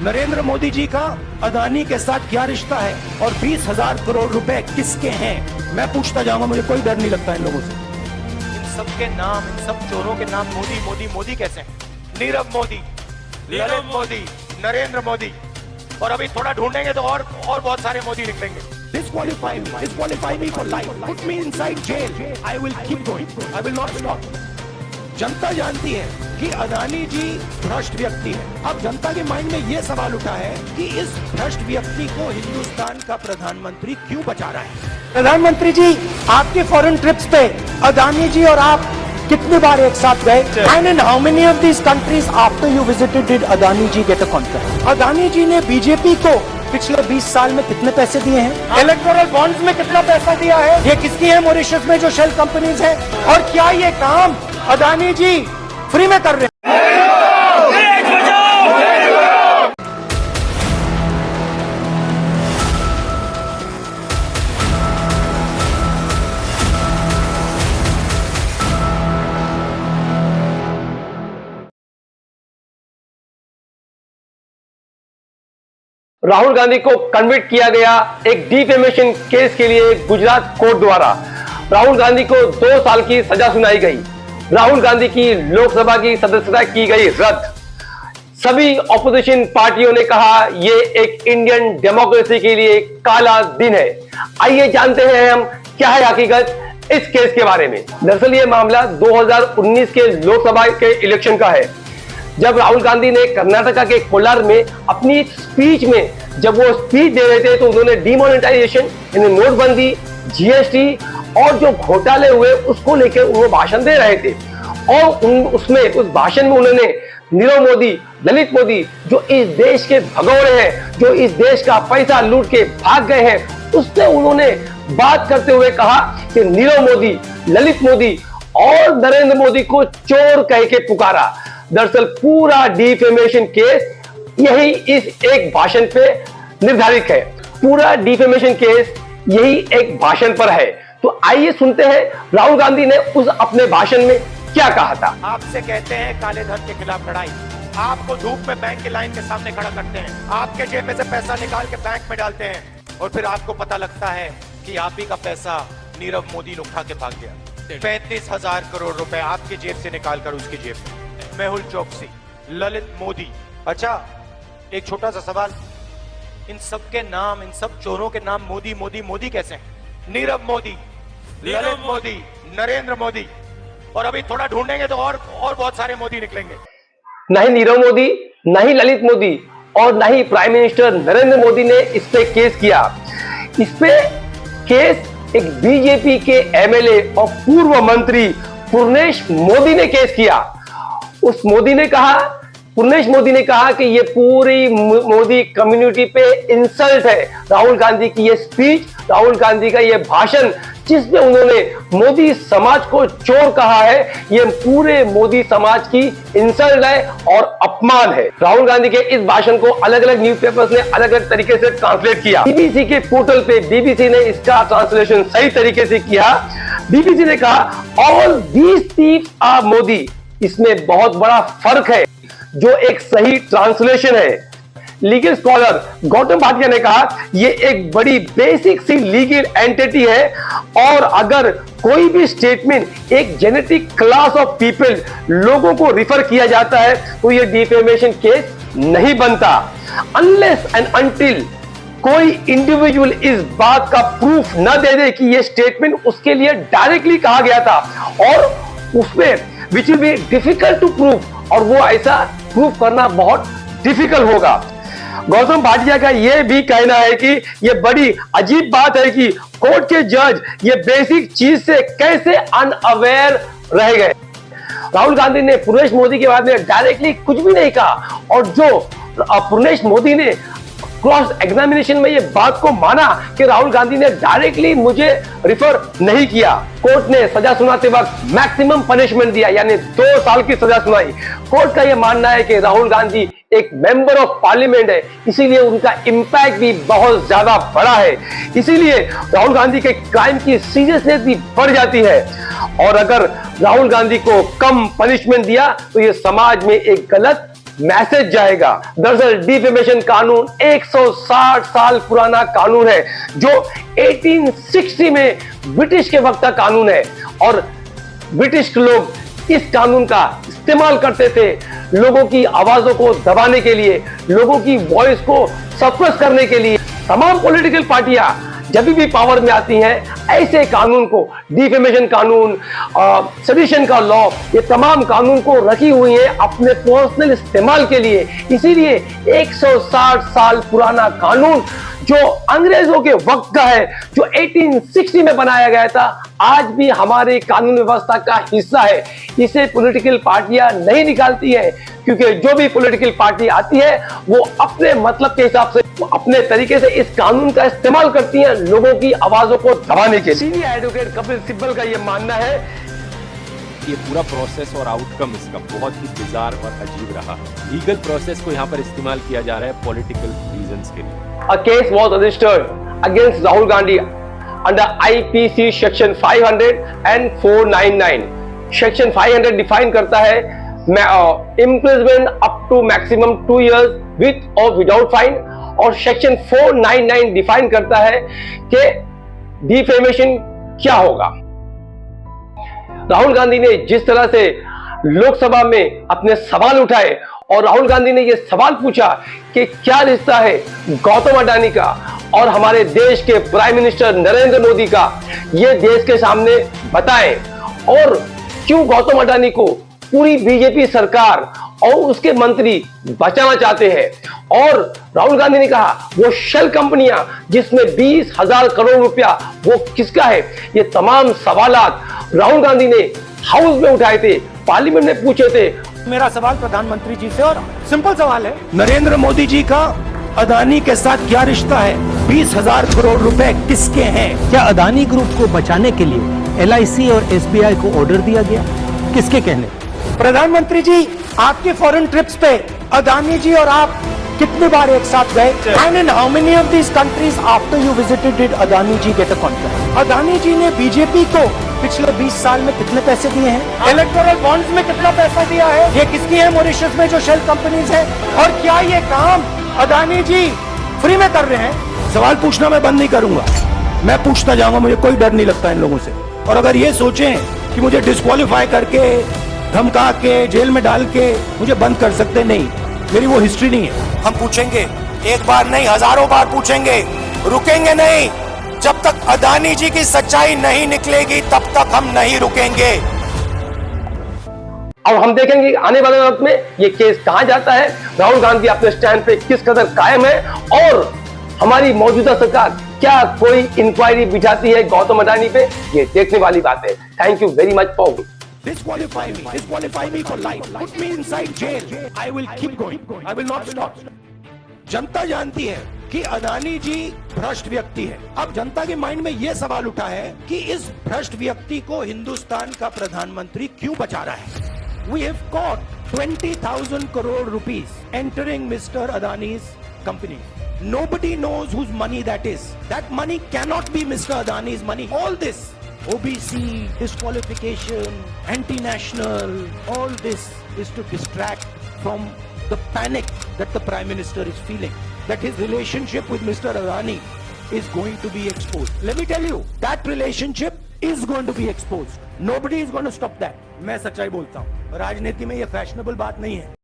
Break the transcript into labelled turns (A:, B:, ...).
A: नरेंद्र मोदी जी का अदानी के साथ क्या रिश्ता है और 20,000 करोड़ रुपए किसके हैं? मैं पूछता जाऊंगा, मुझे कोई डर नहीं लगता इन लोगों से। इन सब के नाम, इन सब चोरों के नाम मोदी मोदी मोदी कैसे हैं? नीरव मोदी, ललित मोदी, नरेंद्र मोदी, और अभी थोड़ा ढूंढेंगे तो और बहुत सारे मोदी निकलेंगे। Disqualify me for life. Put me inside jail. I will keep going. I will not stop. जनता जानती है कि अदानी जी भ्रष्ट व्यक्ति है। अब जनता के माइंड में यह सवाल उठा है कि इस भ्रष्ट व्यक्ति को हिंदुस्तान का प्रधानमंत्री क्यों बचा रहा है? प्रधानमंत्री जी, आपके फॉरेन ट्रिप्स पे अदानी जी और आप कितनी बार एक साथ गए? And in how many of these countries after you visited did Adani ji get a contract? Adani जी ने बीजेपी को पिछले 20 साल में कितने पैसे दिए हैं? इलेक्टोरल बॉन्ड्स में कितना पैसा दिया है? ये किसकी है? मॉरिशस में जो शेल कंपनीज है। और क्या ये काम अदानी जी फ्री में कर रहे हैं?
B: राहुल गांधी को कन्विक्ट किया गया एक डिफेमेशन केस के लिए गुजरात कोर्ट द्वारा। राहुल गांधी को 2 साल की सजा सुनाई गई। राहुल गांधी की लोकसभा की सदस्यता की गई रद्द। सभी ऑपोजिशन पार्टियों ने कहा यह एक इंडियन डेमोक्रेसी के लिए काला दिन है। आइए जानते हैं हम क्या है हकीकत इस केस के बारे में। दरअसल यह मामला 2019 के लोकसभा के इलेक्शन का है, जब राहुल गांधी ने कर्नाटका के कोलार में अपनी स्पीच में जब वो स्पीच दे रहे थे तो उन्होंने डिमोनेटाइजेशन यानी नोटबंदी, जीएसटी और जो घोटाले हुए उसको लेकर वो भाषण दे रहे थे। और उस भाषण में उन्होंने नीरव मोदी, ललित मोदी जो इस देश के भगोड़े हैं, जो इस देश का पैसा लूट के भाग गए हैं, उससे उन्होंने बात करते हुए कहा कि नीरव मोदी, ललित मोदी और नरेंद्र मोदी को चोर कह के पुकारा। दरअसल पूरा डिफेमेशन केस यही इस एक भाषण पे निर्धारित है। पूरा डिफेमेशन केस यही एक भाषण पर है। तो आइए सुनते हैं राहुल गांधी ने उस अपने भाषण में क्या कहा था।
A: आपसे कहते हैं काले धन के खिलाफ लड़ाई, आपको धूप में बैंक की लाइन के सामने खड़ा करते हैं, आपके जेब में से पैसा निकाल के बैंक में डालते हैं और फिर आपको पता लगता है कि आप ही का पैसा नीरव मोदी उठा के भाग गया। 35,000 करोड़ रुपए आपकी जेब से निकालकर उसकी जेब में। मेहुल चोकसी, ललित मोदी। अच्छा, एक छोटा सा सवाल, इन सब के नाम, इन सब चोरों के नाम मोदी मोदी मोदी कैसे हैं? नीरव मोदी, ललित मोदी, नरेंद्र मोदी, और अभी थोड़ा ढूंढेंगे तो और बहुत सारे मोदी निकलेंगे।
B: नहीं नीरव मोदी, नहीं ललित मोदी और नहीं प्राइम मिनिस्टर नरेंद्र मोदी ने इस पे केस किया। इस पे केस एक बीजेपी के एमएलए और पूर्व मंत्री पूर्णेश मोदी ने केस किया। पूर्णेश मोदी ने कहा कि ये पूरी मोदी कम्युनिटी पे इंसल्ट है। राहुल गांधी की ये स्पीच, राहुल गांधी का ये भाषण जिसमें उन्होंने मोदी समाज को चोर कहा है, ये पूरे मोदी समाज की इंसल्ट है और अपमान है। राहुल गांधी के इस भाषण को अलग अलग न्यूज़पेपर्स ने अलग अलग तरीके से ट्रांसलेट किया। बीबीसी के पोर्टल पे बीबीसी ने इसका ट्रांसलेशन सही तरीके से किया। बीबीसी ने कहा all these thieves are Modi. इसमें बहुत बड़ा फर्क है जो एक सही ट्रांसलेशन है। लीगल स्कॉलर गौतम भाटिया ने कहा यह एक बड़ी बेसिक सी लीगल एंटिटी है और अगर कोई भी स्टेटमेंट एक जेनेटिक क्लास ऑफ पीपल लोगों को रिफर किया जाता है तो यह डिफेमेशन केस नहीं बनता अनलेस एंड अनटिल कोई इंडिविजुअल इस बात का प्रूफ न दे दे कि यह स्टेटमेंट उसके लिए डायरेक्टली कहा गया था और उसमें which will be difficult to prove, और वो ऐसा प्रूव करना बहुत डिफिकल्ट होगा। गौतम भाटिया का यह भी कहना है कि यह बड़ी अजीब बात है कि कोर्ट के जज ये बेसिक चीज से कैसे अनअवेयर रह गए। राहुल गांधी ने पूर्णेश मोदी के बारे में डायरेक्टली कुछ भी नहीं कहा और जो पूर्णेश मोदी ने क्रॉस एग्जामिनेशन में ये बात को माना कि राहुल गांधी ने डायरेक्टली मुझे रिफर नहीं किया। कोर्ट ने सजा सुनाते वक्त मैक्सिमम पनिशमेंट दिया यानी 2 साल की सजा सुनाई। कोर्ट का यह मानना है कि राहुल गांधी एक मेंबर ऑफ पार्लियामेंट है, इसीलिए उनका इंपैक्ट भी बहुत ज्यादा बड़ा है, इसीलिए राहुल गांधी के क्राइम की सीरियसनेस भी बढ़ जाती है। और अगर राहुल गांधी को कम पनिशमेंट दिया तो यह समाज में एक गलत मैसेज जाएगा। दरअसल डिफेमेशन कानून 160 साल पुराना कानून है जो 1860 में ब्रिटिश के वक्त का कानून है और ब्रिटिश लोग इस कानून का इस्तेमाल करते थे लोगों की आवाजों को दबाने के लिए, लोगों की वॉइस को सप्रेस करने के लिए। तमाम पॉलिटिकल पार्टियां जब भी पावर में आती हैं ऐसे कानून को, डिफेमेशन कानून, सेडिशन का लॉ, ये तमाम कानून को रखी हुई है अपने पर्सनल इस्तेमाल के लिए। इसीलिए 160 साल पुराना कानून जो अंग्रेजों के वक्त का है, जो 1860 में बनाया गया था, आज भी हमारे कानून व्यवस्था का हिस्सा है। इसे पॉलिटिकल पार्टियां नहीं निकालती है क्योंकि जो भी पॉलिटिकल पार्टी आती है वो अपने मतलब के हिसाब से, अपने तरीके से इस कानून का इस्तेमाल करती हैं लोगों की आवाजों को दबाने के लिए। सीनियर एडवोकेट कपिल सिब्बल का यह मानना है
C: ये पूरा प्रोसेस और आउटकम इसका बहुत ही बिजार और अजीब रहा। लीगल प्रोसेस को यहाँ पर इस्तेमाल किया जा रहा है पॉलिटिकल रीजंस के लिए।
B: A case was registered against Rahul Gandhi under IPC section 500 and 499. Section 500 define करता है imprisonment up to maximum 2 years with or without fine, और सेक्शन 499 डिफाइन करता है कि डिफेमेशन क्या होगा। राहुल गांधी ने जिस तरह से लोकसभा में अपने सवाल उठाए और राहुल गांधी ने यह सवाल पूछा कि क्या रिश्ता है गौतम अडानी का और हमारे देश के प्राइम मिनिस्टर नरेंद्र मोदी का, ये देश के सामने बताएं, और क्यों गौतम अडानी को पूरी बीजेपी सरकार और उसके मंत्री बचाना चाहते हैं। और राहुल गांधी ने कहा वो शेल कंपनियां जिसमें 20,000 करोड़ रुपया वो किसका है। ये तमाम सवालात राहुल गांधी ने हाउस में उठाए थे, पार्लियामेंट में पूछे थे।
A: मेरा सवाल प्रधानमंत्री जी से, और सिंपल सवाल है, नरेंद्र मोदी जी का अदानी के साथ क्या रिश्ता है? 20,000 करोड़ रुपए किसके हैं?
D: क्या अदानी ग्रुप को बचाने के लिए LIC और SBI को ऑर्डर दिया गया? किसके कहने?
A: प्रधानमंत्री जी, आपके फॉरेन ट्रिप्स पे अदानी जी और आप कितनी बार एक साथ गए? And in how many of these countries after you visited did Adani ji get a contract? Adani जी ने बीजेपी को पिछले 20 साल में कितने पैसे दिए हैं? इलेक्टोरल बॉन्ड्स में कितना पैसा दिया है? ये किसकी है मॉरिशस में जो शेल कंपनीज है? और क्या ये काम अदानी जी फ्री में कर रहे हैं? सवाल पूछना मैं बंद नहीं करूंगा, मैं पूछता जाऊंगा, मुझे कोई डर नहीं लगता इन लोगों से। और अगर ये सोचें कि मुझे डिस्क्वालीफाई करके, धमका के, जेल में डाल के मुझे बंद कर सकते, नहीं, मेरी वो हिस्ट्री नहीं है। हम पूछेंगे, एक बार नहीं हजारों बार पूछेंगे, रुकेंगे नहीं। जब तक अदानी जी की सच्चाई नहीं निकलेगी तब तक हम नहीं रुकेंगे।
B: अब हम देखेंगे आने वाले वक्त में ये केस कहां जाता है, राहुल गांधी अपने स्टैंड पे किस कदर कायम है, और हमारी मौजूदा सरकार क्या कोई इंक्वायरी बिठाती है गौतम अडानी पे, ये देखने वाली बात है। Thank you very much for
A: Disqualify me for life. Put me inside jail. I will keep going. I will not stop. जनता जानती है कि अदानी जी भ्रष्ट व्यक्ति है। अब जनता के माइंड में यह सवाल उठा है कि इस भ्रष्ट व्यक्ति को हिंदुस्तान का प्रधानमंत्री क्यों बचा रहा है? We have caught 20,000 crore rupees entering Mr. Adani's company. Nobody knows whose money that is. That money cannot be Mr. Adani's money. All this OBC, disqualification, anti-national, all this is to distract from the panic that the Prime Minister is feeling, that his relationship with Mr. Adani is going to be exposed. Let me tell you, that relationship is going to be exposed. Nobody is going to stop that. मैं सच्चाई बोलता हूँ, राजनीति में ये fashionable बात नहीं है।